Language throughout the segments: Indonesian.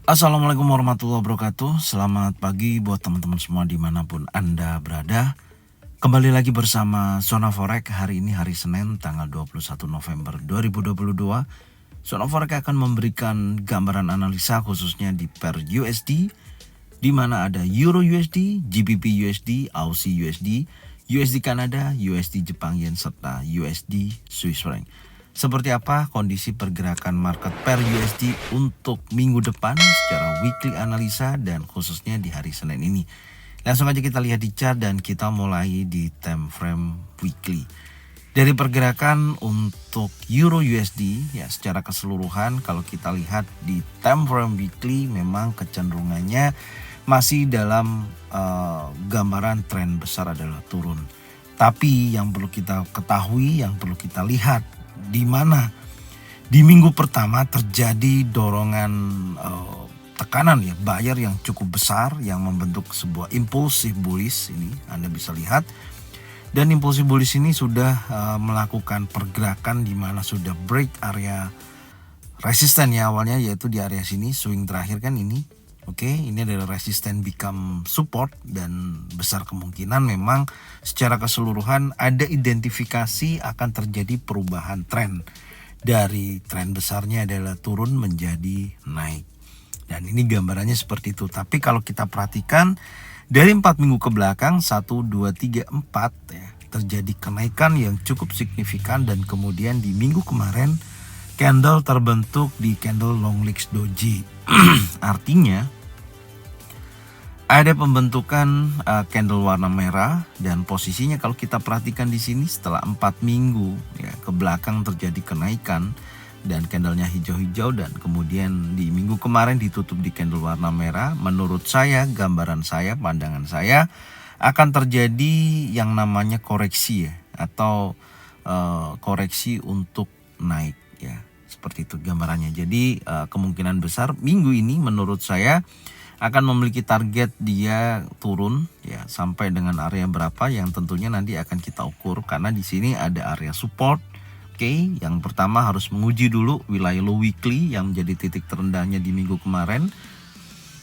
Assalamualaikum warahmatullahi wabarakatuh. Selamat pagi buat teman-teman semua dimanapun Anda berada. Kembali lagi bersama Zona Forex. Hari ini hari Senin tanggal 21 November 2022. Zona Forex akan memberikan gambaran analisa khususnya di pair USD, di mana ada Euro USD, GBP USD, Aussie USD, USD Kanada, USD Jepang Yen, serta USD Swiss franc. Seperti apa kondisi pergerakan market pair USD untuk minggu depan secara weekly analisa dan khususnya di hari Senin ini. Langsung aja kita lihat di chart dan kita mulai di time frame weekly. Dari pergerakan untuk Euro USD ya secara keseluruhan, kalau kita lihat di time frame weekly memang kecenderungannya masih dalam gambaran tren besar adalah turun. Tapi yang perlu kita ketahui, yang perlu kita lihat, di mana di minggu pertama terjadi dorongan tekanan ya buyer yang cukup besar yang membentuk sebuah impulsif bullish. Ini Anda bisa lihat, dan impulsif bullish ini sudah melakukan pergerakan di mana sudah break area resisten ya awalnya, yaitu di area sini swing terakhir kan ini. Oke, ini adalah resisten become support dan besar kemungkinan memang secara keseluruhan ada identifikasi akan terjadi perubahan tren. Dari tren besarnya adalah turun menjadi naik. Dan ini gambarannya seperti itu. Tapi kalau kita perhatikan dari 4 minggu ke belakang 1, 2, 3, 4 ya, terjadi kenaikan yang cukup signifikan, dan kemudian di minggu kemarin candle terbentuk di candle long legs doji. Artinya ada pembentukan candle warna merah, dan posisinya kalau kita perhatikan di sini setelah 4 minggu ya ke belakang terjadi kenaikan dan candlenya hijau-hijau, dan kemudian di minggu kemarin ditutup di candle warna merah. Menurut saya, gambaran saya, pandangan saya akan terjadi yang namanya koreksi ya, atau koreksi untuk naik ya, seperti itu gambarannya. Jadi kemungkinan besar minggu ini menurut saya akan memiliki target dia turun ya sampai dengan area berapa yang tentunya nanti akan kita ukur, karena di sini ada area support. Oke, yang pertama harus menguji dulu wilayah low weekly yang menjadi titik terendahnya di minggu kemarin,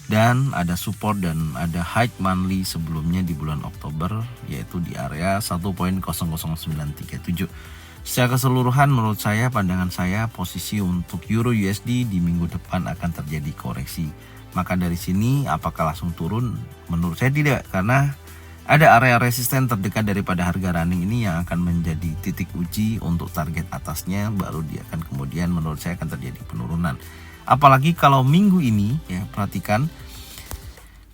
dan ada support dan ada high monthly sebelumnya di bulan Oktober, yaitu di area 1.00937. Secara keseluruhan menurut saya, pandangan saya, posisi untuk Euro USD di minggu depan akan terjadi koreksi. Maka dari sini apakah langsung turun? Menurut saya tidak, karena ada area resisten terdekat daripada harga running ini yang akan menjadi titik uji untuk target atasnya, baru dia akan kemudian menurut saya akan terjadi penurunan. Apalagi kalau minggu ini ya, perhatikan,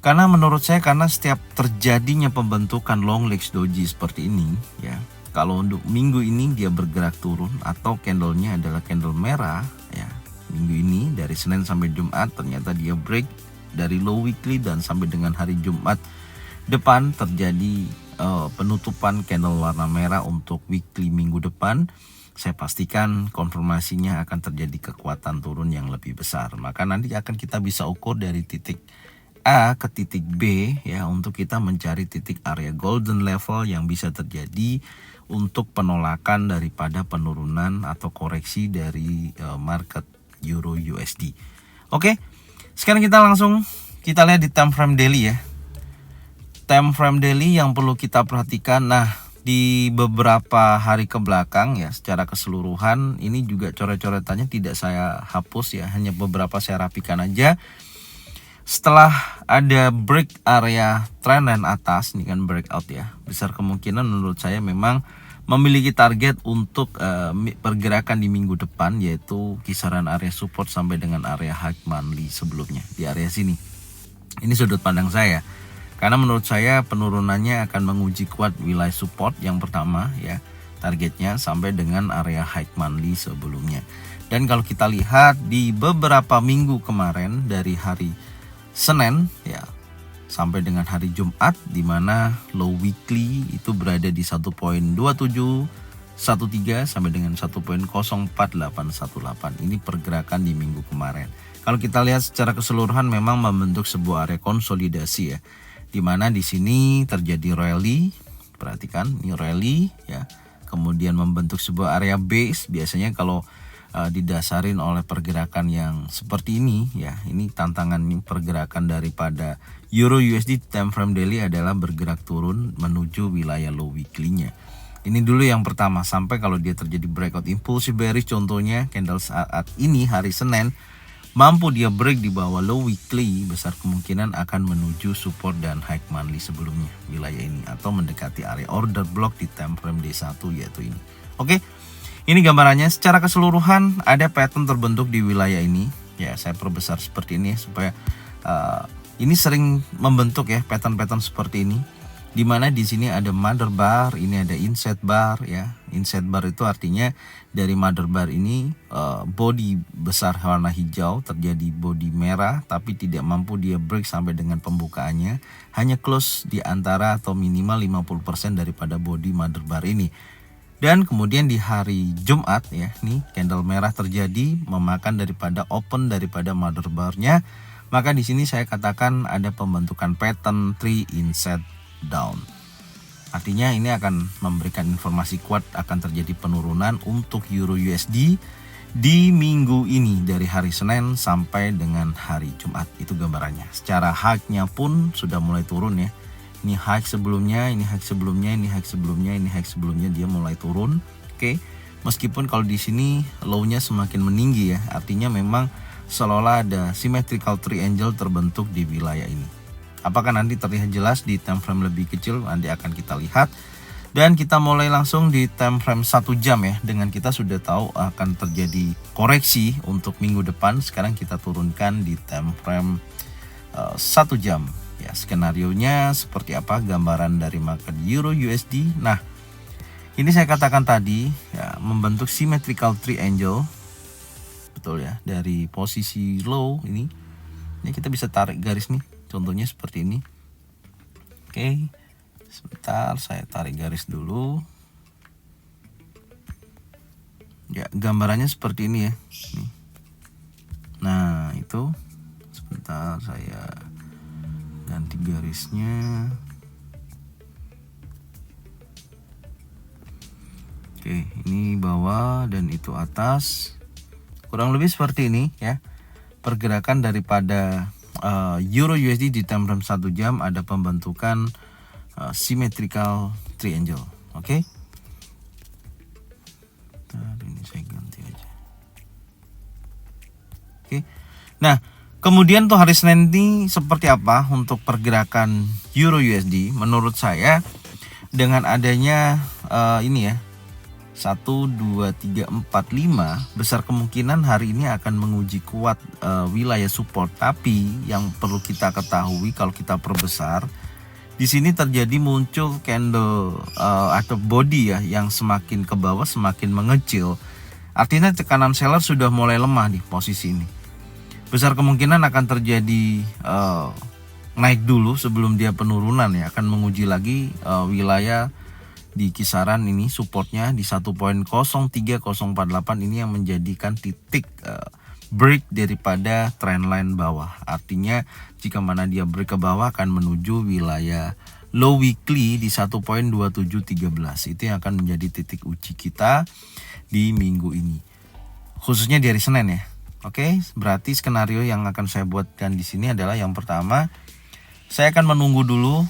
karena menurut saya karena setiap terjadinya pembentukan long legs doji seperti ini ya, kalau untuk minggu ini dia bergerak turun atau candlenya adalah candle merah ya, minggu ini dari Senin sampai Jumat ternyata dia break dari low weekly, dan sampai dengan hari Jumat depan terjadi penutupan candle warna merah untuk weekly minggu depan. Saya pastikan konfirmasinya akan terjadi kekuatan turun yang lebih besar. Maka nanti akan kita bisa ukur dari titik A ke titik B ya, untuk kita mencari titik area golden level yang bisa terjadi untuk penolakan daripada penurunan atau koreksi dari market Euro USD. Oke, sekarang kita langsung kita lihat di time frame daily ya. Time frame daily yang perlu kita perhatikan. Nah, di beberapa hari ke belakang ya, secara keseluruhan ini juga coret-coretannya tidak saya hapus ya, hanya beberapa saya rapikan aja. Setelah ada break area trendline atas, ini kan breakout ya, besar kemungkinan menurut saya memang memiliki target untuk pergerakan di minggu depan, yaitu kisaran area support sampai dengan area high monthly sebelumnya di area sini. Ini sudut pandang saya, karena menurut saya penurunannya akan menguji kuat wilayah support yang pertama ya, targetnya sampai dengan area high monthly sebelumnya. Dan kalau kita lihat di beberapa minggu kemarin dari hari Senin ya sampai dengan hari Jumat, di mana low weekly itu berada di 1.2713 sampai dengan 1.04818. Ini pergerakan di minggu kemarin. Kalau kita lihat secara keseluruhan memang membentuk sebuah area konsolidasi ya, di mana di sini terjadi rally. Perhatikan ini rally ya, kemudian membentuk sebuah area base. Biasanya kalau didasarin oleh pergerakan yang seperti ini ya. Ini tantangan pergerakan daripada Euro USD time frame daily adalah bergerak turun menuju wilayah low weekly-nya. Ini dulu yang pertama, sampai kalau dia terjadi breakout impulsive bearish, contohnya candle saat ini hari Senin, mampu dia break di bawah low weekly, besar kemungkinan akan menuju support dan high monthly sebelumnya wilayah ini, atau mendekati area order block di time frame D1 yaitu ini. Oke, ini gambarannya secara keseluruhan. Ada pattern terbentuk di wilayah ini ya. Saya perbesar seperti ini supaya ini sering membentuk ya pattern-pattern seperti ini, dimana di sini ada mother bar, ini ada inset bar ya. Inset bar itu artinya dari mother bar ini body besar warna hijau, terjadi body merah, tapi tidak mampu dia break sampai dengan pembukaannya, hanya close di antara atau minimal 50% daripada body mother bar ini. Dan kemudian di hari Jumat ya, nih candle merah terjadi memakan daripada open daripada mother bar-nya, maka di sini saya katakan ada pembentukan pattern 3 inset down. Artinya ini akan memberikan informasi kuat akan terjadi penurunan untuk Euro USD di minggu ini dari hari Senin sampai dengan hari Jumat. Itu gambarannya. Secara high-nya pun sudah mulai turun ya. Ini high sebelumnya, ini high sebelumnya, ini high sebelumnya, ini high sebelumnya, dia mulai turun. Oke. Meskipun kalau di sini low-nya semakin meninggi ya. Artinya memang seolah ada symmetrical triangle terbentuk di wilayah ini. Apakah nanti terlihat jelas di time frame lebih kecil, nanti akan kita lihat. Dan kita mulai langsung di time frame 1 jam ya. Dengan kita sudah tahu akan terjadi koreksi untuk minggu depan. Sekarang kita turunkan di time frame 1 jam ya. Skenarionya seperti apa, gambaran dari market Euro USD. Nah, ini saya katakan tadi ya, membentuk symmetrical triangle, betul ya, dari posisi low ini. Ini kita bisa tarik garis nih. Contohnya seperti ini. Oke, sebentar saya tarik garis dulu. Ya, gambarannya seperti ini ya. Nih. Nah, itu sebentar saya ganti garisnya. Oke, ini bawah dan itu atas. Kurang lebih seperti ini ya. Pergerakan daripada Euro USD di time frame 1 jam ada pembentukan symmetrical triangle. Oke. Ini saya ganti aja. Oke. Nah, kemudian tuh hari Senin ini seperti apa untuk pergerakan Euro USD? Menurut saya dengan adanya ini ya, 1, 2, 3, 4, 5, besar kemungkinan hari ini akan menguji kuat wilayah support. Tapi yang perlu kita ketahui kalau kita perbesar, di sini terjadi muncul candle atau body ya yang semakin ke bawah semakin mengecil. Artinya tekanan seller sudah mulai lemah di posisi ini. Besar kemungkinan akan terjadi naik dulu sebelum dia penurunan ya, akan menguji lagi wilayah di kisaran ini, supportnya di 1.03048 ini yang menjadikan titik break daripada trendline bawah. Artinya jika mana dia break ke bawah akan menuju wilayah low weekly di 1.2713. Itu yang akan menjadi titik uji kita di minggu ini, khususnya di hari Senin ya. Oke, berarti skenario yang akan saya buatkan di sini adalah yang pertama, saya akan menunggu dulu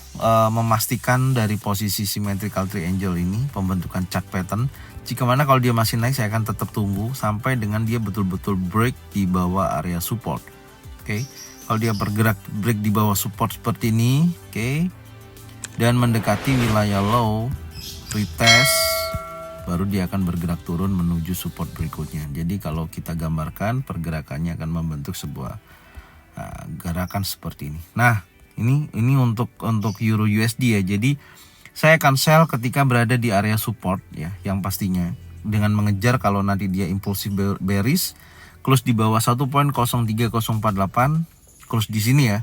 memastikan dari posisi symmetrical triangle ini pembentukan chart pattern. Jika mana kalau dia masih naik, saya akan tetap tunggu sampai dengan dia betul-betul break di bawah area support. Oke, kalau dia bergerak break di bawah support seperti ini, oke, dan mendekati wilayah low, retest, baru dia akan bergerak turun menuju support berikutnya. Jadi kalau kita gambarkan pergerakannya akan membentuk sebuah gerakan seperti ini. Nah, ini untuk Euro USD ya. Jadi saya akan sell ketika berada di area support ya, yang pastinya dengan mengejar kalau nanti dia impulsif bearish, close di bawah 1.03048, close di sini ya.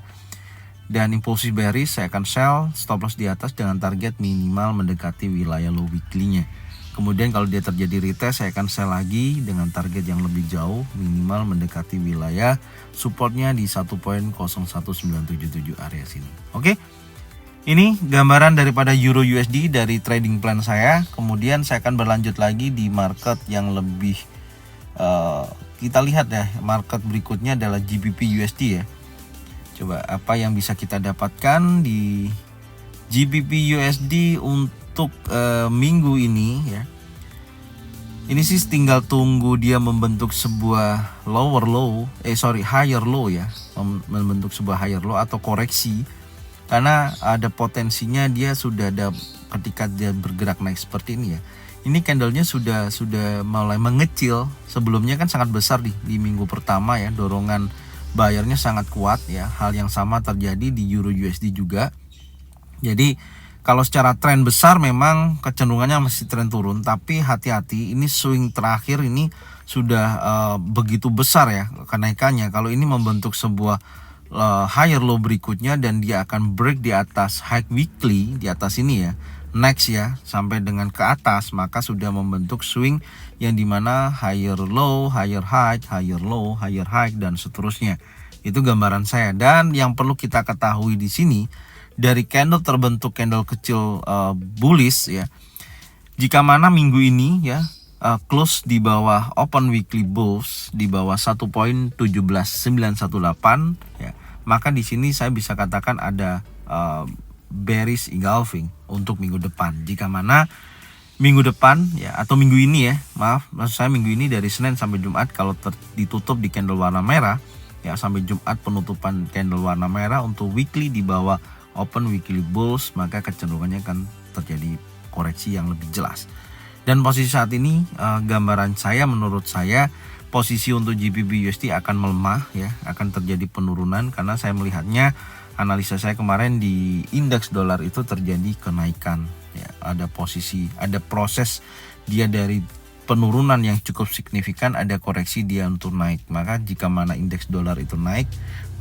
Dan impulsif bearish saya akan sell, stop loss di atas dengan target minimal mendekati wilayah low weekly-nya. Kemudian kalau dia terjadi retest, saya akan sell lagi dengan target yang lebih jauh, minimal mendekati wilayah supportnya di 1.01977 area sini. Oke, ini gambaran daripada Euro USD dari trading plan saya. Kemudian saya akan berlanjut lagi di market yang lebih Kita lihat ya, market berikutnya adalah GBP USD ya. Coba apa yang bisa kita dapatkan di GBP USD untuk minggu ini ya. Ini sih tinggal tunggu dia membentuk sebuah higher low ya, membentuk sebuah higher low atau koreksi, karena ada potensinya dia sudah ada ketika dia bergerak naik seperti ini ya. Ini candlenya sudah mulai mengecil. Sebelumnya kan sangat besar di minggu pertama ya, dorongan buyernya sangat kuat ya. Hal yang sama terjadi di Euro USD juga. Jadi kalau secara tren besar memang kecenderungannya masih tren turun, tapi hati-hati, ini swing terakhir ini sudah begitu besar ya kenaikannya. Kalau ini membentuk sebuah higher low berikutnya dan dia akan break di atas high weekly di atas ini ya, next ya, sampai dengan ke atas, maka sudah membentuk swing yang dimana higher low, higher high, higher low, higher high dan seterusnya. Itu gambaran saya. Dan yang perlu kita ketahui di sini, dari candle terbentuk candle kecil bullish ya, jika mana minggu ini ya close di bawah open weekly bulls di bawah 1.17918 ya, maka di sini saya bisa katakan ada bearish engulfing untuk minggu depan. Jika mana minggu depan ya, atau minggu ini ya, maksud saya minggu ini dari Senin sampai Jumat kalau ditutup di candle warna merah ya, sampai Jumat penutupan candle warna merah untuk weekly di bawah open weekly bulls, maka kecenderungannya akan terjadi koreksi yang lebih jelas. Dan posisi saat ini gambaran saya, menurut saya posisi untuk GBP USD akan melemah ya, akan terjadi penurunan karena saya melihatnya, analisa saya kemarin di indeks dolar itu terjadi kenaikan ya, ada proses dia dari penurunan yang cukup signifikan, ada koreksi dia untuk naik. Maka jika mana indeks dolar itu naik,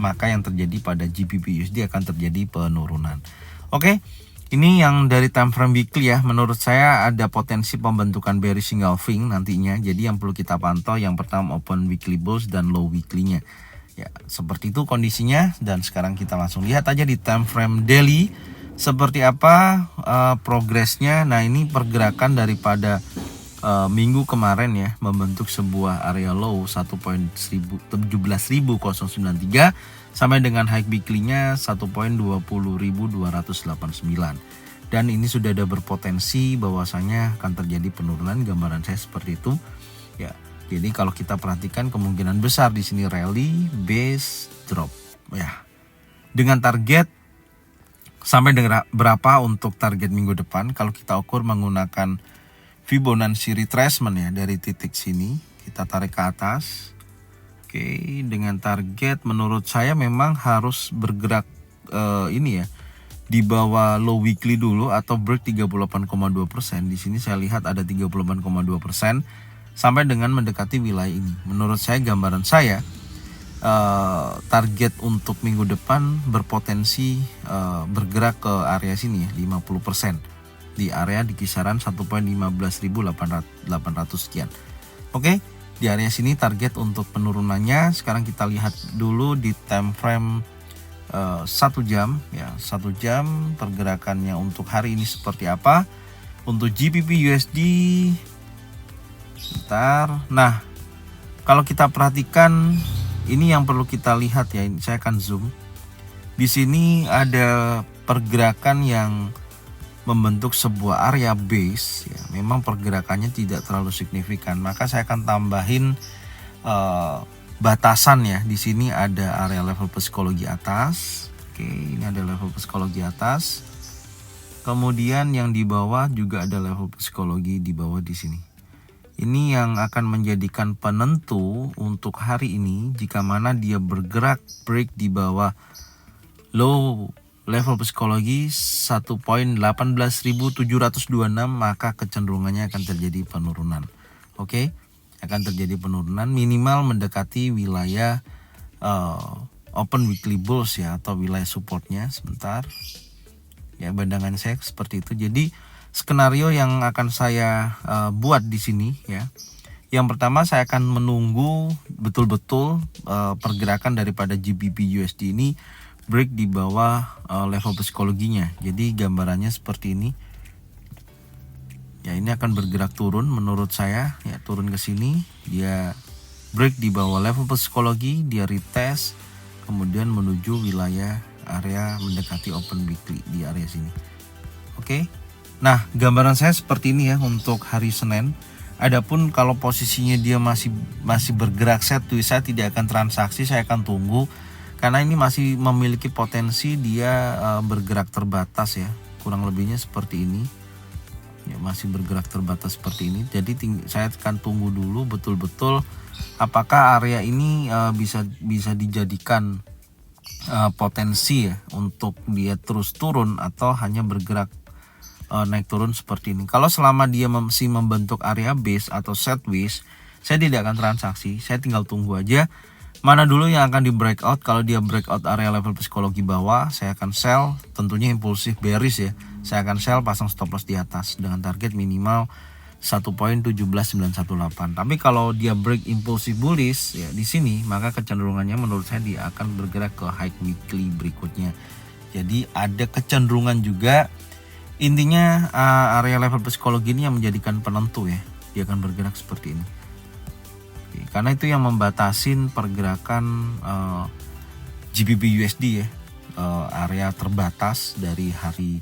maka yang terjadi pada GBP USD akan terjadi penurunan. Oke, ini yang dari time frame weekly ya. Menurut saya ada potensi pembentukan bearish engulfing nantinya. Jadi yang perlu kita pantau yang pertama open weekly bulls dan low weekly-nya. Ya, seperti itu kondisinya. Dan sekarang kita langsung lihat aja di time frame daily seperti apa progresnya. Nah, ini pergerakan daripada minggu kemarin ya, membentuk sebuah area low 1.17.093 sampai dengan high weekly-nya 1.20.289. Dan ini sudah ada berpotensi bahwasanya akan terjadi penurunan, gambaran saya seperti itu ya. Jadi kalau kita perhatikan kemungkinan besar di sini rally base drop ya. Dengan target sampai dengan berapa untuk target minggu depan, kalau kita ukur menggunakan Fibonacci retracement ya, dari titik sini kita tarik ke atas. Oke, dengan target menurut saya memang harus bergerak ini ya, di bawah low weekly dulu atau break 38,2%. Di sini saya lihat ada 38,2% sampai dengan mendekati wilayah ini. Menurut saya, gambaran saya target untuk minggu depan berpotensi bergerak ke area sini ya, 50%. Di area di kisaran 1.15.800 sekian. Oke, di area sini target untuk penurunannya. Sekarang kita lihat dulu di time frame 1 jam ya, 1 jam pergerakannya untuk hari ini seperti apa. Untuk GBP USD bentar. Nah, kalau kita perhatikan ini yang perlu kita lihat ya, ini saya akan zoom. Di sini ada pergerakan yang membentuk sebuah area base ya, memang pergerakannya tidak terlalu signifikan, maka saya akan tambahin batasan ya. Di sini ada area level psikologi atas. Oke, ini ada level psikologi atas. Kemudian yang di bawah juga ada level psikologi di bawah di sini. Ini yang akan menjadikan penentu untuk hari ini. Jika mana dia bergerak break di bawah low level psikologi 1.18.726, maka kecenderungannya akan terjadi penurunan. Oke, akan terjadi penurunan minimal mendekati wilayah open weekly bulls ya, atau wilayah supportnya. Sebentar ya, pandangan saya seperti itu. Jadi skenario yang akan saya buat di sini ya, yang pertama saya akan menunggu betul-betul pergerakan daripada GBP USD ini break di bawah level psikologinya. Jadi gambarannya seperti ini Ya, ini akan bergerak turun menurut saya ya, turun ke sini, dia break di bawah level psikologi, dia retest kemudian menuju wilayah area mendekati open weekly di area sini. Oke. Nah, gambaran saya seperti ini ya untuk hari Senin. Adapun kalau posisinya dia masih bergerak sideways, saya tidak akan transaksi, saya akan tunggu karena ini masih memiliki potensi dia bergerak terbatas ya. Kurang lebihnya seperti ini. Ya, masih bergerak terbatas seperti ini. Jadi saya akan tunggu dulu betul-betul apakah area ini bisa dijadikan potensi ya untuk dia terus turun atau hanya bergerak naik turun seperti ini. Kalau selama dia masih membentuk area base atau sideways, saya tidak akan transaksi, saya tinggal tunggu aja mana dulu yang akan di breakout. Kalau dia breakout area level psikologi bawah, saya akan sell, tentunya impulsif bearish ya. Saya akan sell, pasang stop loss di atas dengan target minimal 1.17918. Tapi kalau dia break impulsif bullish ya di sini, maka kecenderungannya menurut saya dia akan bergerak ke high weekly berikutnya. Jadi ada kecenderungan juga, intinya area level psikologi ini yang menjadikan penentu ya. Dia akan bergerak seperti ini. Karena itu yang membatasin pergerakan GBP USD ya, area terbatas dari hari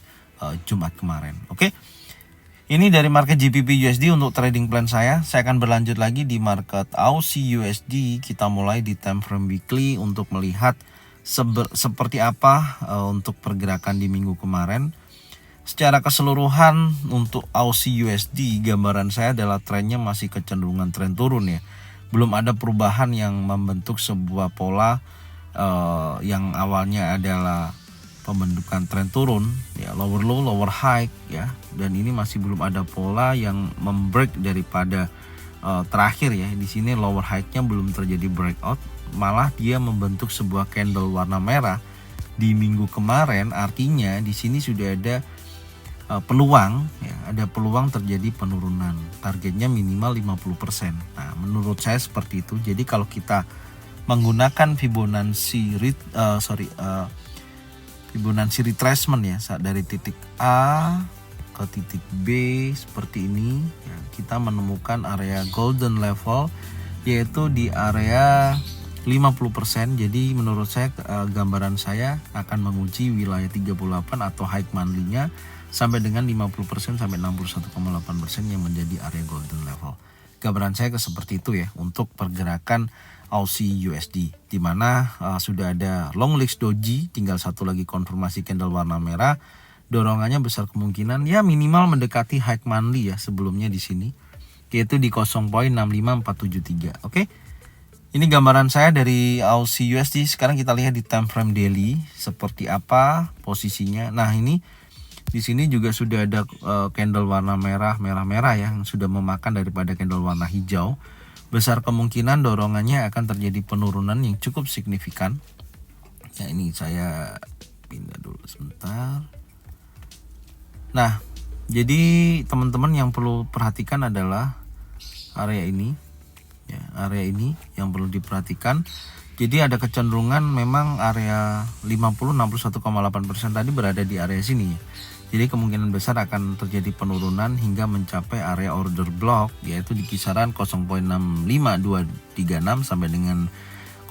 Jumat kemarin. Oke. Ini dari market GBP USD untuk trading plan saya. Saya akan berlanjut lagi di market Aussie USD. Kita mulai di time frame weekly untuk melihat seperti apa untuk pergerakan di minggu kemarin. Secara keseluruhan untuk Aussie USD, gambaran saya adalah trennya masih kecenderungan tren turun ya. Belum ada perubahan yang membentuk sebuah pola yang awalnya adalah pembentukan tren turun ya, lower low lower high ya, dan ini masih belum ada pola yang membreak daripada terakhir ya. Di sini lower high-nya belum terjadi breakout, malah dia membentuk sebuah candle warna merah di minggu kemarin. Artinya di sini sudah ada peluang ya, ada peluang terjadi penurunan, targetnya minimal 50%. Nah, menurut saya seperti itu. Jadi kalau kita menggunakan Fibonacci retracement ya, dari titik A ke titik B seperti ini ya, kita menemukan area golden level yaitu di area 50%. Jadi menurut saya gambaran saya akan menguji wilayah 38 atau high monthly-nya sampai dengan 50% sampai 61,8% yang menjadi area golden level. Gambaran saya seperti itu ya untuk pergerakan Aussie USD, di mana sudah ada long legs doji, tinggal satu lagi konfirmasi candle warna merah. Dorongannya besar kemungkinan ya minimal mendekati high monthly ya sebelumnya di sini, yaitu di 0.65473. Oke. Ini gambaran saya dari Aussie USD. Sekarang kita lihat di time frame daily seperti apa posisinya. Nah, ini di sini juga sudah ada candle warna merah yang sudah memakan daripada candle warna hijau. Besar kemungkinan dorongannya akan terjadi penurunan yang cukup signifikan. Ya, ini saya pindah dulu sebentar. Nah, jadi teman-teman yang perlu perhatikan adalah area ini. Ya, area ini yang perlu diperhatikan. Jadi ada kecenderungan memang area 61,8% tadi berada di area sini. Jadi kemungkinan besar akan terjadi penurunan hingga mencapai area order block, yaitu di kisaran 0.65236 sampai dengan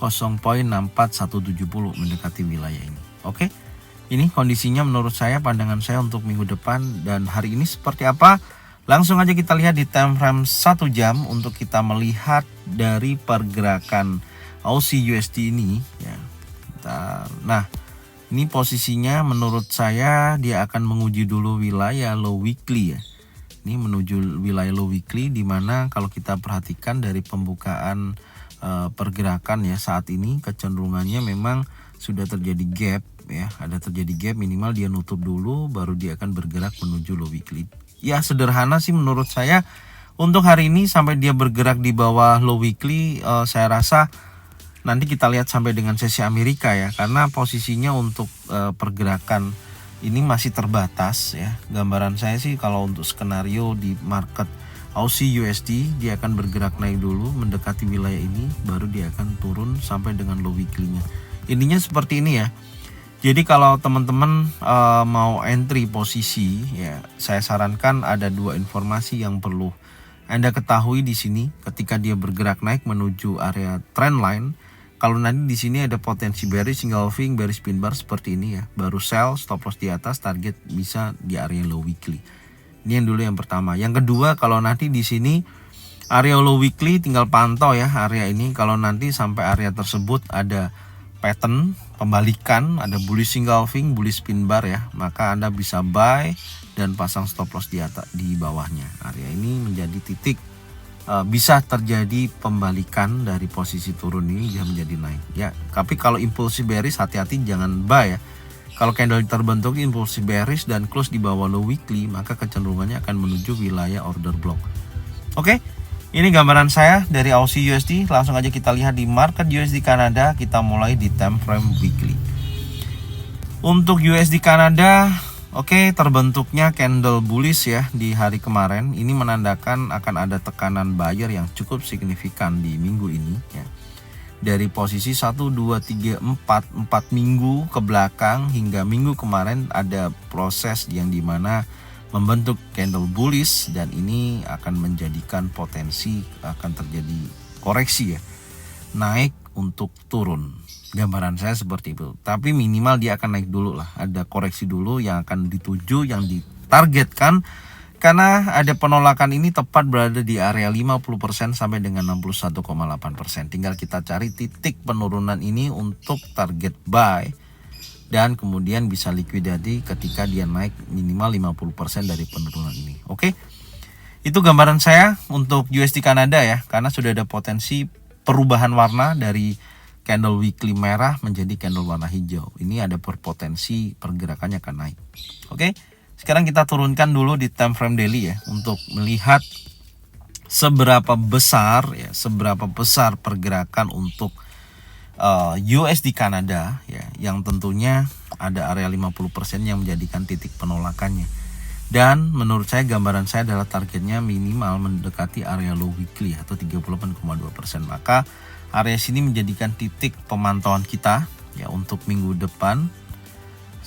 0.64170 mendekati wilayah ini. Oke. Ini kondisinya menurut saya, pandangan saya untuk minggu depan dan hari ini seperti apa? Langsung aja kita lihat di time frame 1 jam untuk kita melihat dari pergerakan Aussie USD ini ya. Nah, ini posisinya menurut saya dia akan menguji dulu wilayah low weekly ya. Ini menuju wilayah low weekly, di mana kalau kita perhatikan dari pembukaan pergerakan ya saat ini kecenderungannya memang sudah terjadi gap ya, ada terjadi gap, minimal dia nutup dulu baru dia akan bergerak menuju low weekly. Ya sederhana sih menurut saya untuk hari ini sampai dia bergerak di bawah low weekly, saya rasa nanti kita lihat sampai dengan sesi Amerika ya, karena posisinya untuk pergerakan ini masih terbatas ya. Gambaran saya sih kalau untuk skenario di market Aussie USD, dia akan bergerak naik dulu mendekati wilayah ini, baru dia akan turun sampai dengan low weekly-nya. Intinya seperti ini ya. Jadi kalau teman-teman mau entry posisi ya, saya sarankan ada dua informasi yang perlu Anda ketahui di sini ketika dia bergerak naik menuju area trendline. Kalau nanti di sini ada potensi bearish, engulfing, bearish pin bar seperti ini ya, baru sell, stop loss di atas, target bisa di area low weekly. Ini yang dulu yang pertama. Yang kedua, kalau nanti di sini area low weekly tinggal pantau ya area ini. Kalau nanti sampai area tersebut ada pattern pembalikan, ada bullish engulfing, bullish pin bar ya, maka Anda bisa buy dan pasang stop loss di atas, di bawahnya. Area ini menjadi titik bisa terjadi pembalikan dari posisi turun ini bisa menjadi naik ya. Tapi kalau impulsif bearish, hati-hati jangan buy ya. Kalau candle terbentuk impulsif bearish dan close di bawah low weekly, maka kecenderungannya akan menuju wilayah order block. Oke. Ini gambaran saya dari Aussie USD. Langsung aja kita lihat di market USD Kanada. Kita mulai di time frame weekly. Untuk USD Kanada, oke, terbentuknya candle bullish ya di hari kemarin. Ini menandakan akan ada tekanan buyer yang cukup signifikan di minggu ini ya. Dari posisi 1, 2, 3, 4 minggu ke belakang hingga minggu kemarin ada proses yang dimana membentuk candle bullish, dan ini akan menjadikan potensi akan terjadi koreksi ya, naik untuk turun. Gambaran saya seperti itu. Tapi minimal dia akan naik dulu lah, ada koreksi dulu yang akan dituju, yang ditargetkan, karena ada penolakan ini tepat berada di area 50% sampai dengan 61,8%. Tinggal kita cari titik penurunan ini untuk target buy, dan kemudian bisa likuidasi ketika dia naik minimal 50% dari penurunan ini. Oke. Itu gambaran saya untuk USD Kanada ya, karena sudah ada potensi perubahan warna dari candle weekly merah menjadi candle warna hijau. Ini ada berpotensi pergerakannya akan naik. Oke. Sekarang kita turunkan dulu di time frame daily ya, untuk melihat seberapa besar pergerakan untuk USD Kanada ya, yang tentunya ada area 50% yang menjadikan titik penolakannya. Dan menurut saya gambaran saya adalah targetnya minimal mendekati area low weekly atau 38,2%. Maka area sini menjadikan titik pemantauan kita ya untuk minggu depan.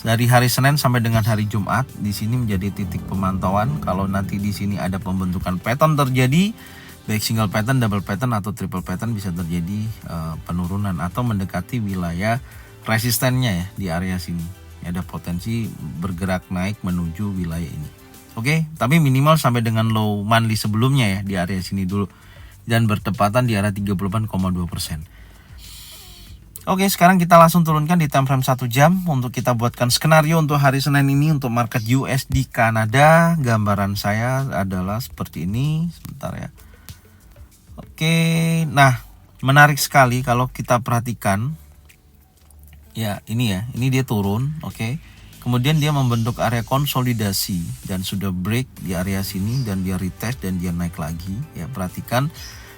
Dari hari Senin sampai dengan hari Jumat di sini menjadi titik pemantauan. Kalau nanti di sini ada pembentukan pattern terjadi, baik single pattern, double pattern atau triple pattern, bisa terjadi penurunan atau mendekati wilayah resistennya ya di area sini. Ada potensi bergerak naik menuju wilayah ini. Oke, tapi minimal sampai dengan low monthly sebelumnya ya di area sini dulu, dan bertepatan di area 38,2%. Oke, sekarang kita langsung turunkan di time frame 1 jam untuk kita buatkan skenario untuk hari Senin ini untuk market USD Kanada. Gambaran saya adalah seperti ini. Sebentar ya. Oke, nah menarik sekali kalau kita perhatikan ya, ini dia turun, oke. Kemudian dia membentuk area konsolidasi dan sudah break di area sini, dan dia retest dan dia naik lagi ya. Perhatikan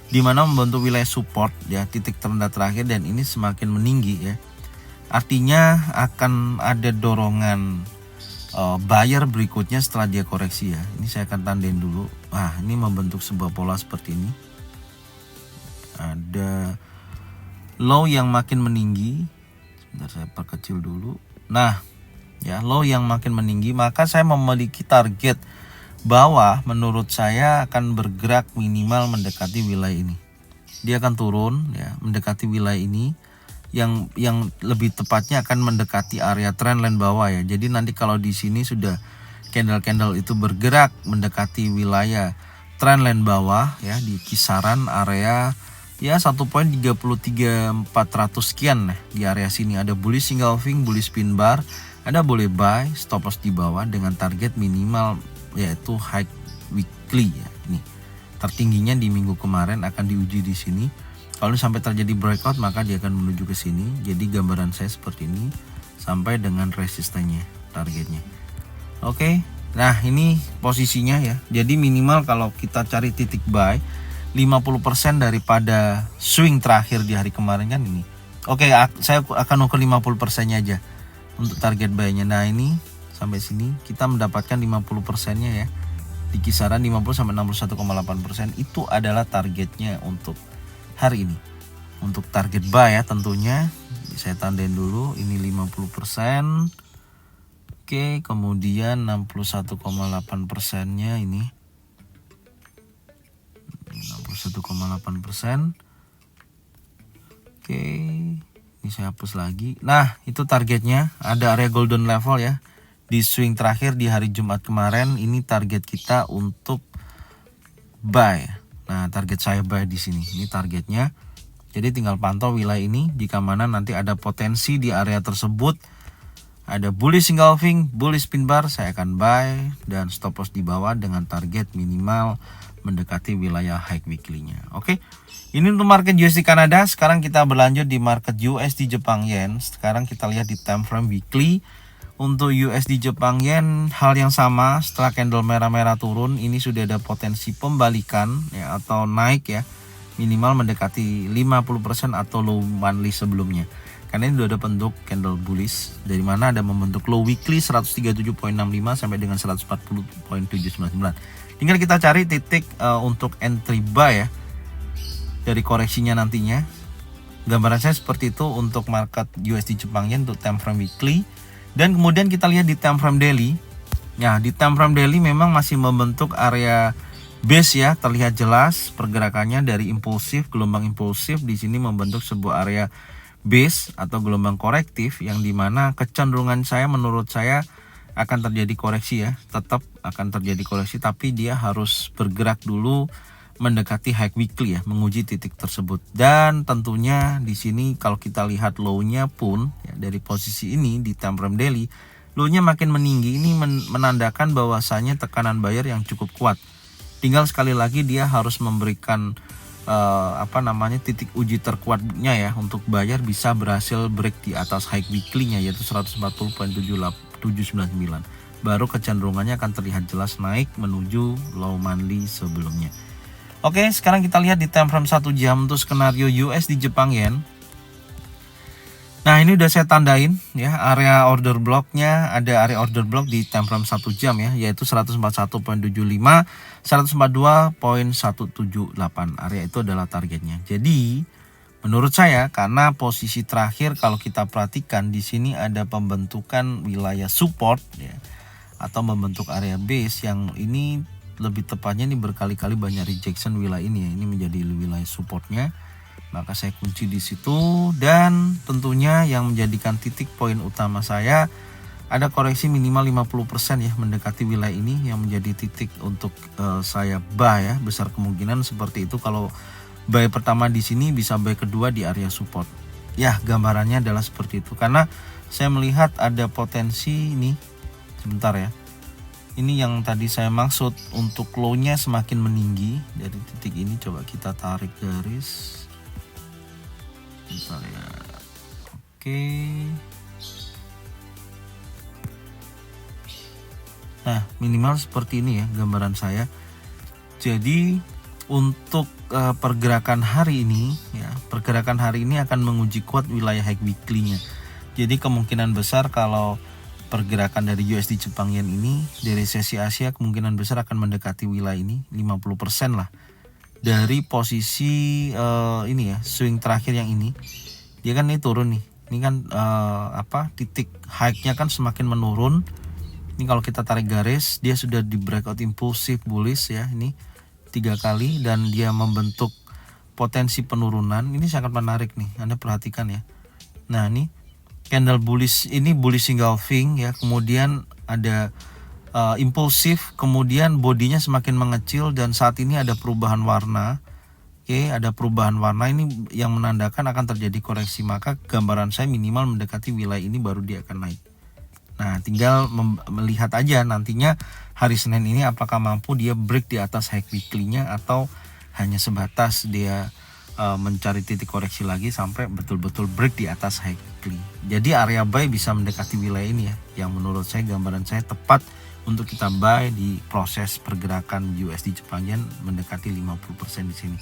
di mana membentuk wilayah support ya, titik terendah terakhir, dan ini semakin meninggi ya. Artinya akan ada dorongan buyer berikutnya setelah dia koreksi ya. Ini saya akan tandain dulu. Nah, ini membentuk sebuah pola seperti ini. Ada low yang makin meninggi. Sebentar saya perkecil dulu. Nah, ya, low yang makin meninggi, maka saya memiliki target bawah menurut saya akan bergerak minimal mendekati wilayah ini. Dia akan turun ya, mendekati wilayah ini, yang lebih tepatnya akan mendekati area trendline bawah ya. Jadi nanti kalau di sini sudah candle-candle itu bergerak mendekati wilayah trendline bawah ya, di kisaran area ya 1.33400 sekian nah, di area sini ada bullish engulfing, bullish pin bar, Anda boleh buy, stop loss di bawah dengan target minimal yaitu high weekly ya. Ini tertingginya di minggu kemarin akan diuji di sini. Kalau sampai terjadi breakout maka dia akan menuju ke sini. Jadi gambaran saya seperti ini sampai dengan resistennya, targetnya. Oke. Nah, ini posisinya ya. Jadi minimal kalau kita cari titik buy 50% daripada swing terakhir di hari kemarin kan ini. Oke, saya akan ukur 50%-nya aja untuk target buy-nya. Nah, ini sampai sini kita mendapatkan 50%-nya ya. Di kisaran 50 sampai 61,8% itu adalah targetnya untuk hari ini. Untuk target buy ya tentunya saya tandain dulu, ini 50%. Oke, kemudian 61,8%-nya ini 61,8%. Oke, ini saya hapus lagi. Nah, itu targetnya, ada area golden level ya. Di swing terakhir di hari Jumat kemarin, ini target kita untuk buy. Nah, target saya buy di sini. Ini targetnya. Jadi tinggal pantau wilayah ini, jika mana nanti ada potensi di area tersebut, ada bullish engulfing, bullish pin bar, saya akan buy dan stop loss di bawah dengan target minimal mendekati wilayah high weekly-nya. Oke. Ini untuk market USD Kanada. Sekarang kita berlanjut di market USD Jepang Yen. Sekarang kita lihat di time frame weekly. Untuk USD Jepang Yen hal yang sama, setelah candle merah-merah turun, ini sudah ada potensi pembalikan ya, atau naik ya, minimal mendekati 50% atau low monthly sebelumnya. Karena ini sudah ada bentuk candle bullish, dari mana ada membentuk low weekly 137.65 sampai dengan 140.799. Tinggal kita cari titik untuk entry buy ya, dari koreksinya nantinya. Gambaran saya seperti itu untuk market USD Jepang Yen untuk time frame weekly. Dan kemudian kita lihat di time frame daily. Ya, di time frame daily memang masih membentuk area base ya, terlihat jelas pergerakannya dari impulsif, gelombang impulsif di sini membentuk sebuah area base atau gelombang korektif, yang dimana kecenderungan saya, menurut saya akan terjadi koreksi ya, tetap akan terjadi koreksi, tapi dia harus bergerak dulu mendekati high weekly ya, menguji titik tersebut. Dan tentunya di sini kalau kita lihat low-nya pun ya, dari posisi ini di time frame daily, low-nya makin meninggi. Ini menandakan bahwasanya tekanan buyer yang cukup kuat. Tinggal sekali lagi dia harus memberikan titik uji terkuatnya ya, untuk buyer bisa berhasil break di atas high weekly-nya yaitu 140.799. Baru kecenderungannya akan terlihat jelas naik menuju low monthly sebelumnya. Oke, sekarang kita lihat di time frame 1 jam untuk skenario USD Jepang Yen. Nah, ini udah saya tandain ya, area order blocknya, ada area order block di time frame 1 jam ya, yaitu 141.75, 142.178. Area itu adalah targetnya. Jadi, menurut saya karena posisi terakhir kalau kita perhatikan di sini ada pembentukan wilayah support ya, atau membentuk area base yang ini lebih tepatnya ini berkali-kali banyak rejection wilayah ini ya, ini menjadi wilayah supportnya, maka saya kunci di situ. Dan tentunya yang menjadikan titik poin utama saya ada koreksi minimal 50% ya mendekati wilayah ini yang menjadi titik untuk saya buy ya, besar kemungkinan seperti itu. Kalau buy pertama di sini bisa buy kedua di area support ya, gambarannya adalah seperti itu. Karena saya melihat ada potensi ini, sebentar ya, ini yang tadi saya maksud, untuk low-nya semakin meninggi dari titik ini. Coba kita tarik garis. Bentar ya. Oke. Nah, minimal seperti ini ya gambaran saya. Jadi untuk pergerakan hari ini ya, pergerakan hari ini akan menguji kuat wilayah high weekly-nya. Jadi kemungkinan besar kalau pergerakan dari USD Jepang Yen ini dari sesi Asia kemungkinan besar akan mendekati wilayah ini 50% lah. Dari posisi ini ya, swing terakhir yang ini, dia kan ini turun nih. Ini kan titik high-nya kan semakin menurun. Ini kalau kita tarik garis, dia sudah di breakout impulsif bullish ya, ini 3 kali dan dia membentuk potensi penurunan. Ini sangat menarik nih, Anda perhatikan ya. Nah, ini candle bullish, ini bullish engulfing ya, kemudian ada impulsif, kemudian bodinya semakin mengecil dan saat ini ada perubahan warna. Oke, ada perubahan warna, ini yang menandakan akan terjadi koreksi, maka gambaran saya minimal mendekati wilayah ini baru dia akan naik. Nah, tinggal melihat aja nantinya hari Senin ini apakah mampu dia break di atas high weekly-nya atau hanya sebatas dia mencari titik koreksi lagi sampai betul-betul break di atas high weekly. Jadi area buy bisa mendekati wilayah ini ya, yang menurut saya gambaran saya tepat untuk kita buy di proses pergerakan USD Jepang Yen mendekati 50% di sini.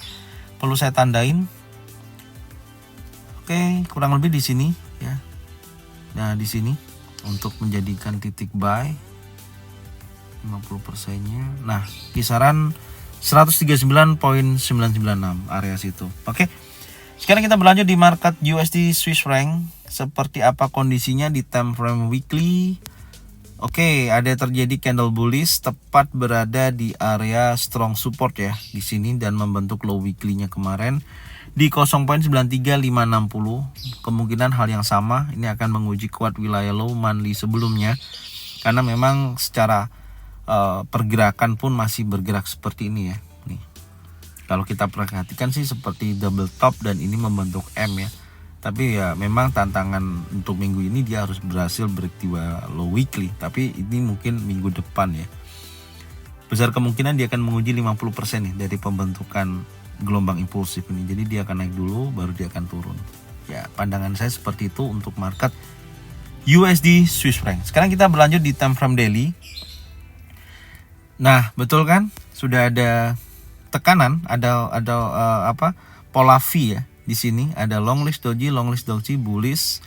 Perlu saya tandain. Oke, kurang lebih di sini ya. Nah, di sini untuk menjadikan titik buy 50%-nya. Nah, kisaran 139.996 area situ. Oke. Sekarang kita berlanjut di market USD Swiss franc. Seperti apa kondisinya di time frame weekly? Oke, ada terjadi candle bullish tepat berada di area strong support ya di sini dan membentuk low weekly-nya kemarin di 0.93560. Kemungkinan hal yang sama ini akan menguji kuat wilayah low monthly sebelumnya karena memang secara pergerakan pun masih bergerak seperti ini ya. Nih. Kalau kita perhatikan sih seperti double top dan ini membentuk M ya. Tapi ya memang tantangan untuk minggu ini dia harus berhasil break di low weekly. Tapi ini mungkin minggu depan ya. Besar kemungkinan dia akan menguji 50% nih dari pembentukan gelombang impulsif ini. Jadi dia akan naik dulu baru dia akan turun. Ya pandangan saya seperti itu untuk market USD Swiss franc. Sekarang kita berlanjut di time frame daily. Nah betul kan sudah ada tekanan, ada pola V ya. Di sini ada long list doji, bullish,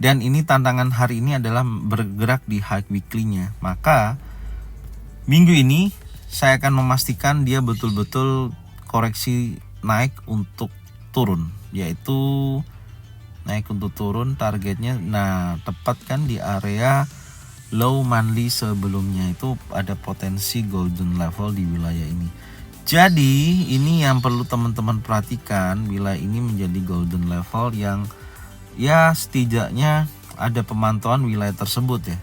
dan ini tantangan hari ini adalah bergerak di high weekly-nya. Maka minggu ini saya akan memastikan dia betul-betul koreksi naik untuk turun, yaitu naik untuk turun targetnya. Nah tepat kan di area low monthly sebelumnya itu ada potensi golden level di wilayah ini. Jadi ini yang perlu teman-teman perhatikan bila ini menjadi golden level yang ya setidaknya ada pemantauan wilayah tersebut ya.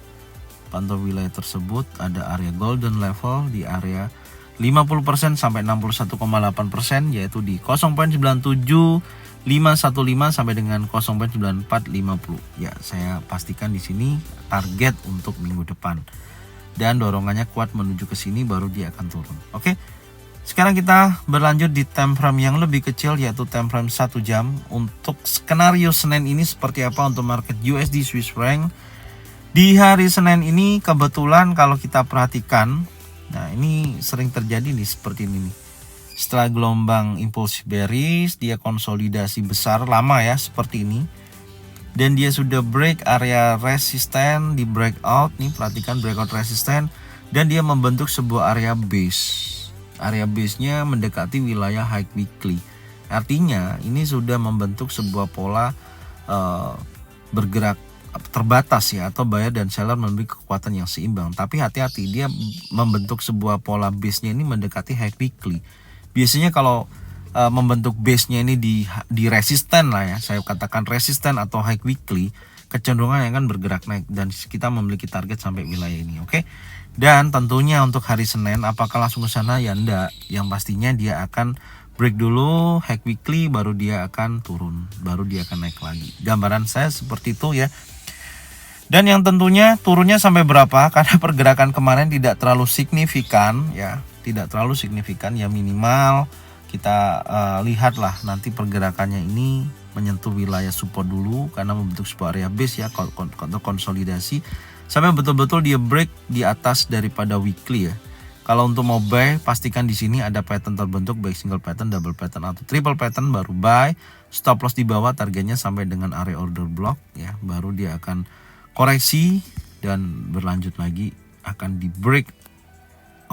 Pantau wilayah tersebut ada area golden level di area 50% sampai 61,8% yaitu di 0.97515 sampai dengan 0.9450. Ya, saya pastikan di sini target untuk minggu depan. Dan dorongannya kuat menuju ke sini baru dia akan turun. Oke. Sekarang kita berlanjut di time frame yang lebih kecil yaitu time frame 1 jam. Untuk skenario Senin ini seperti apa untuk market USD Swiss franc? Di hari Senin ini kebetulan kalau kita perhatikan, nah ini sering terjadi nih seperti ini nih. Setelah gelombang impulsif bearish, dia konsolidasi besar lama ya seperti ini. Dan dia sudah break area resisten di breakout nih, perhatikan breakout resisten dan dia membentuk sebuah area base. Area base-nya mendekati wilayah high weekly. Artinya ini sudah membentuk sebuah pola bergerak terbatas ya, atau buyer dan seller memiliki kekuatan yang seimbang. Tapi hati-hati, dia membentuk sebuah pola base-nya ini mendekati high weekly. Biasanya kalau membentuk base-nya ini di resisten lah ya, saya katakan resisten atau high weekly, kecenderungan yang akan bergerak naik dan kita memiliki target sampai wilayah ini. Oke. Dan tentunya untuk hari Senin apakah langsung ke sana? Ya enggak. Yang pastinya dia akan break dulu high weekly baru dia akan turun, baru dia akan naik lagi. Gambaran saya seperti itu ya. Dan yang tentunya turunnya sampai berapa? Karena pergerakan kemarin tidak terlalu signifikan ya, tidak terlalu signifikan ya, minimal kita lihatlah nanti pergerakannya ini menyentuh wilayah support dulu karena membentuk sebuah area base ya, konsolidasi sampai betul-betul dia break di atas daripada weekly ya. Kalau untuk mau buy, pastikan di sini ada pattern terbentuk baik single pattern, double pattern atau triple pattern baru buy. Stop loss di bawah targetnya sampai dengan area order block ya, baru dia akan koreksi dan berlanjut lagi akan di break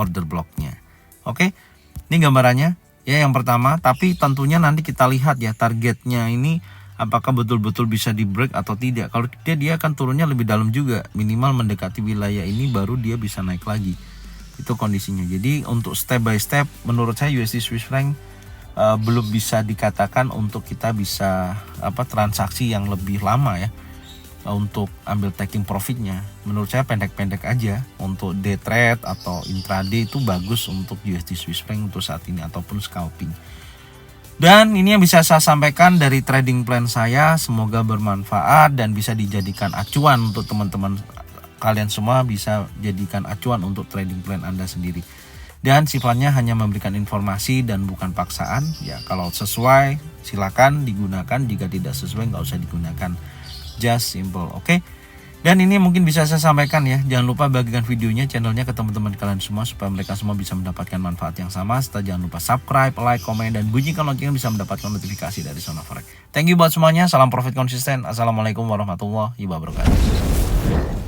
order blocknya. Oke, ini gambarannya ya yang pertama. Tapi tentunya nanti kita lihat ya targetnya ini apakah betul-betul bisa di break atau tidak. Kalau tidak dia akan turunnya lebih dalam juga, minimal mendekati wilayah ini baru dia bisa naik lagi. Itu kondisinya. Jadi untuk step by step menurut saya USD Swiss franc belum bisa dikatakan untuk kita bisa transaksi yang lebih lama ya, untuk ambil taking profitnya. Menurut saya pendek-pendek aja. Untuk day trade atau intraday itu bagus untuk USD Swiss franc untuk saat ini ataupun scalping. Dan ini yang bisa saya sampaikan dari trading plan saya. Semoga bermanfaat dan bisa dijadikan acuan untuk teman-teman kalian semua, bisa jadikan acuan untuk trading plan Anda sendiri. Dan sifatnya hanya memberikan informasi dan bukan paksaan. Ya kalau sesuai silakan digunakan, jika tidak sesuai nggak usah digunakan. Just simple, oke? Dan ini mungkin bisa saya sampaikan ya. Jangan lupa bagikan videonya, channelnya ke teman-teman kalian semua supaya mereka semua bisa mendapatkan manfaat yang sama. Serta jangan lupa subscribe, like, komen, dan bunyikan loncengnya bisa mendapatkan notifikasi dari Zona Forex. Thank you buat semuanya. Salam profit konsisten. Assalamualaikum warahmatullahi wabarakatuh.